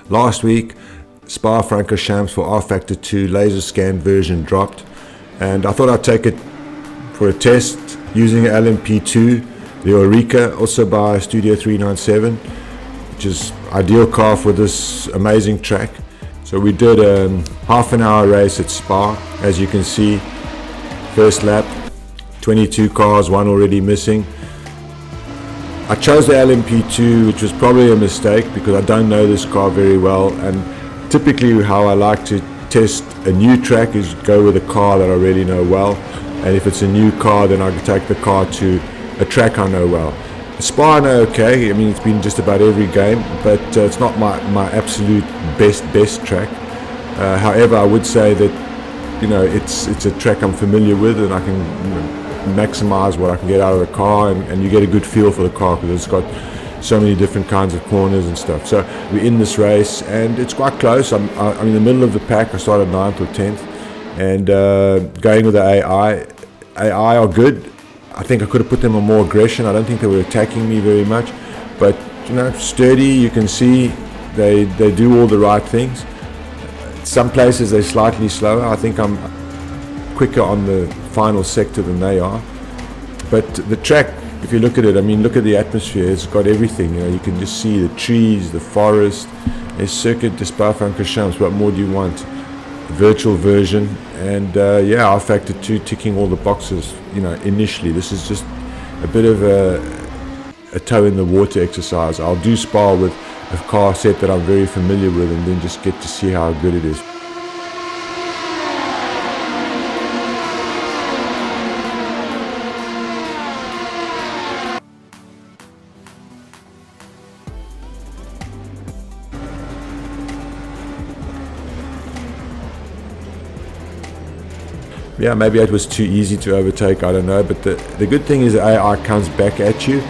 Last week, Spa-Francorchamps for rFactor 2 laser scan version dropped, and I thought I'd take it for a test using LMP2, the Oreca, also by Studio-397, which is ideal car for this amazing track. So we did a half an hour race at Spa. As you can see, first lap, 22 cars, one already missing. I chose the LMP2, which was probably a mistake because I don't know this car very well, and typically how I like to test a new track is go with a car that I really know well, and if it's a new car then I can take the car to a track I know well. Spa I know okay, I mean it's been just about every game, but it's not my absolute best track. However, I would say that it's a track I'm familiar with, and I can maximize what I can get out of the car, and you get a good feel for the car because it's got so many different kinds of corners and stuff. So we're in this race and it's quite close. I'm in the middle of the pack. I started 9th or 10th, and going with the AI are good. I think I could have put them on more aggression. I don't think they were attacking me very much, but sturdy. You can see they do all the right things. Some places they're slightly slower. I think I'm quicker on the final sector than they are, but the track, if you look at it, I mean, look at the atmosphere. It's got everything. You can just see the trees, the forest. A circuit de Spa-Francorchamps. What more do you want? A virtual version, and rFactor 2 ticking all the boxes. Initially, this is just a bit of a toe in the water exercise. I'll do Spa with a car set that I'm very familiar with, and then just get to see how good it is. Yeah, maybe it was too easy to overtake, I don't know, but the good thing is the AI comes back at you,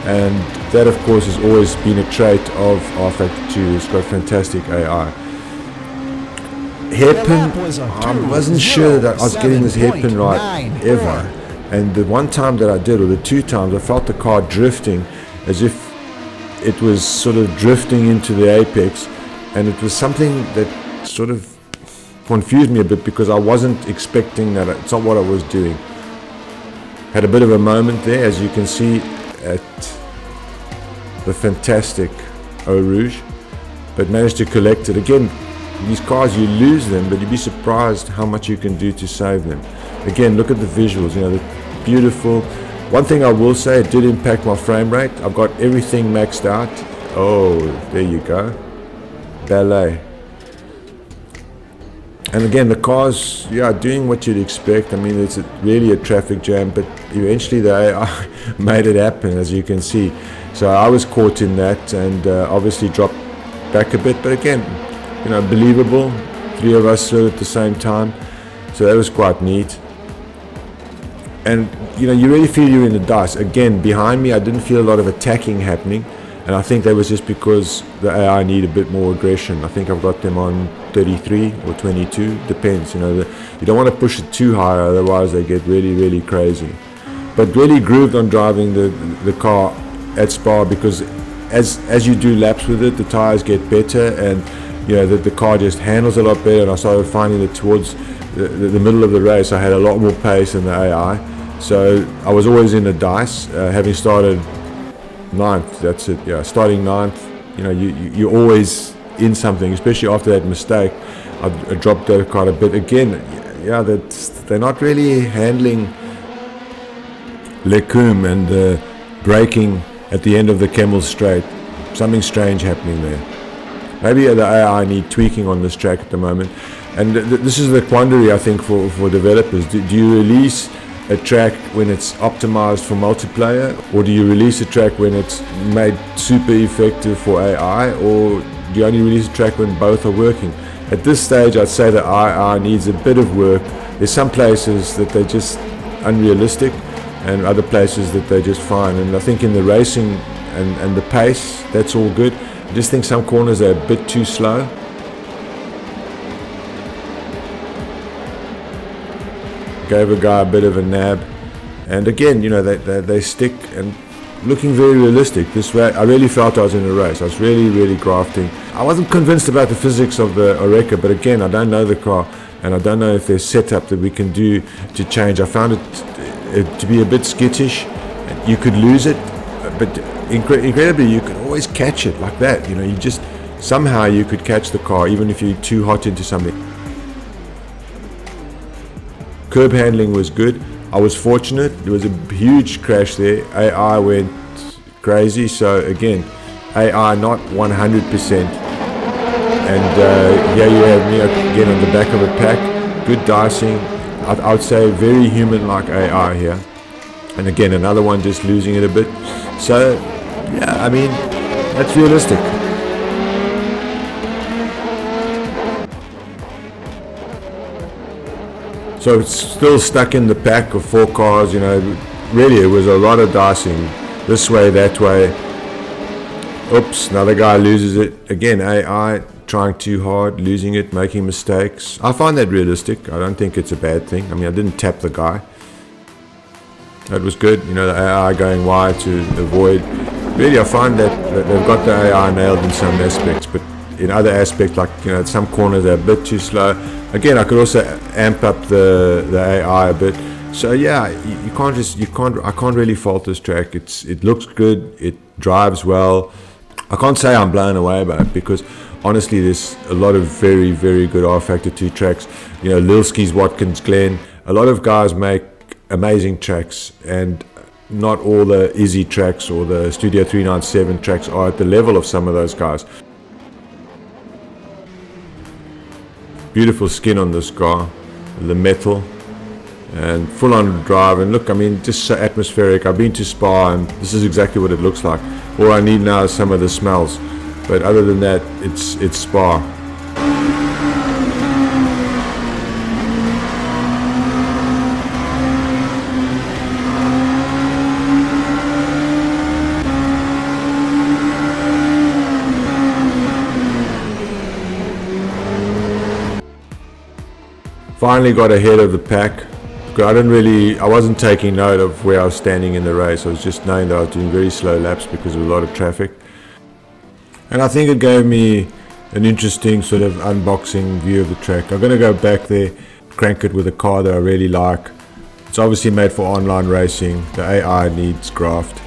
and that of course has always been a trait of rFactor 2. It's got fantastic AI. Hairpin, I wasn't sure that I was getting this hairpin right ever, and the one time that I did, or the two times, I felt the car drifting as if it was sort of drifting into the apex, and it was something that sort of confused me a bit because I wasn't expecting that. It's not what I was doing. Had a bit of a moment there, as you can see at the fantastic Eau Rouge, but managed to collect it. Again, these cars, you lose them, but you'd be surprised how much you can do to save them. Again, look at the visuals, they're beautiful. One thing I will say, it did impact my frame rate. I've got everything maxed out. Oh, there you go. Ballet. And again, the cars, doing what you'd expect. I mean, it's really a traffic jam, but eventually the AI made it happen, as you can see. So I was caught in that, and obviously dropped back a bit, but again, believable. 3 of us at the same time, so that was quite neat. And you really feel you're in the dice. Again, behind me, I didn't feel a lot of attacking happening, and I think that was just because the AI need a bit more aggression. I think I've got them on 33 or 22, depends. You don't want to push it too high, otherwise they get really, really crazy. But really grooved on driving the car at Spa, because as you do laps with it, the tires get better, and the car just handles a lot better. And I started finding that towards the middle of the race, I had a lot more pace than the AI. So I was always in the dice, having started 9th. That's it. Yeah, starting 9th. You're always in something, especially after that mistake. I dropped that quite a bit. Again, they're not really handling Lecum and the braking at the end of the Camel Straight. Something strange happening there. Maybe the AI need tweaking on this track at the moment. And this is the quandary, I think, for developers. Do you release a track when it's optimized for multiplayer, or do you release a track when it's made super effective for AI, or do you only release a track when both are working? At this stage, I'd say that AI needs a bit of work. There's some places that they're just unrealistic, and other places that they're just fine. And I think in the racing and the pace, that's all good. I just think some corners are a bit too slow. Gave a guy a bit of a nab, and again, they stick, and looking very realistic. This way, I really felt I was in a race. I was really grafting. I wasn't convinced about the physics of the Oreca, but again, I don't know the car, and I don't know if there's setup that we can do to change. I found it to be a bit skittish. You could lose it, but incredibly, you could always catch it like that. You know, you just somehow you could catch the car, even if you're too hot into something. Curb handling was good. I was fortunate. There was a huge crash there. AI went crazy. So again, AI not 100%. And here you have me again on the back of a pack. Good dicing. I would say very human-like AI here. And again, another one just losing it a bit. So yeah, I mean, that's realistic. So it's still stuck in the pack of 4 cars, you know. Really, it was a lot of dicing. This way, that way. Oops, another guy loses it. Again, AI trying too hard, losing it, making mistakes. I find that realistic. I don't think it's a bad thing. I mean, I didn't tap the guy. That was good, you know, the AI going wide to avoid. Really, I find that they've got the AI nailed in some aspects, but in other aspects, like, you know, some corners are a bit too slow. Again, I could also amp up the AI a bit. So yeah, I can't really fault this track. It looks good, it drives well. I can't say I'm blown away by it, because honestly, there's a lot of very good rFactor 2 tracks. You know, Lilski's, Watkins Glen. A lot of guys make amazing tracks, and not all the Izzy tracks or the Studio-397 tracks are at the level of some of those guys. Beautiful skin on this car, the metal, and full on drive. And look, I mean, just so atmospheric. I've been to Spa, and this is exactly what it looks like. All I need now is some of the smells, but other than that, it's Spa. Finally got ahead of the pack. I wasn't taking note of where I was standing in the race. I was just knowing that I was doing very slow laps because of a lot of traffic. And I think it gave me an interesting sort of unboxing view of the track. I'm going to go back there, crank it with a car that I really like. It's obviously made for online racing. The AI needs graft.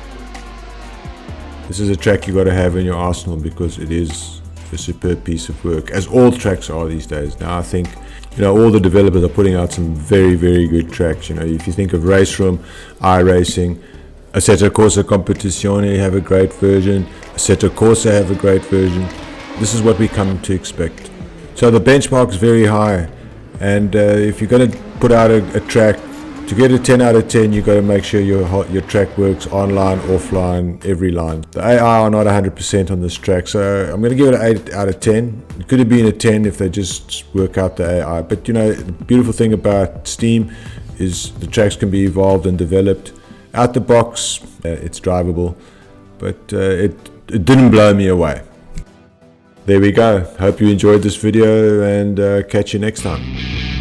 This is a track you got to have in your arsenal, because it is a superb piece of work, as all tracks are these days. Now I think, you know, all the developers are putting out some very good tracks. You know, if you think of Race Room, iRacing, Assetto Corsa Competizione have a great version, Assetto Corsa have a great version. This is what we come to expect. So the benchmark is very high, and if you're going to put out a track, to get a 10 out of 10, you've got to make sure your track works online, offline, every line. The AI are not 100% on this track, so I'm going to give it an 8 out of 10. It could have been a 10 if they just work out the AI. But you know, the beautiful thing about Steam is the tracks can be evolved and developed. Out the box, it's drivable, but it didn't blow me away. There we go. Hope you enjoyed this video, and catch you next time.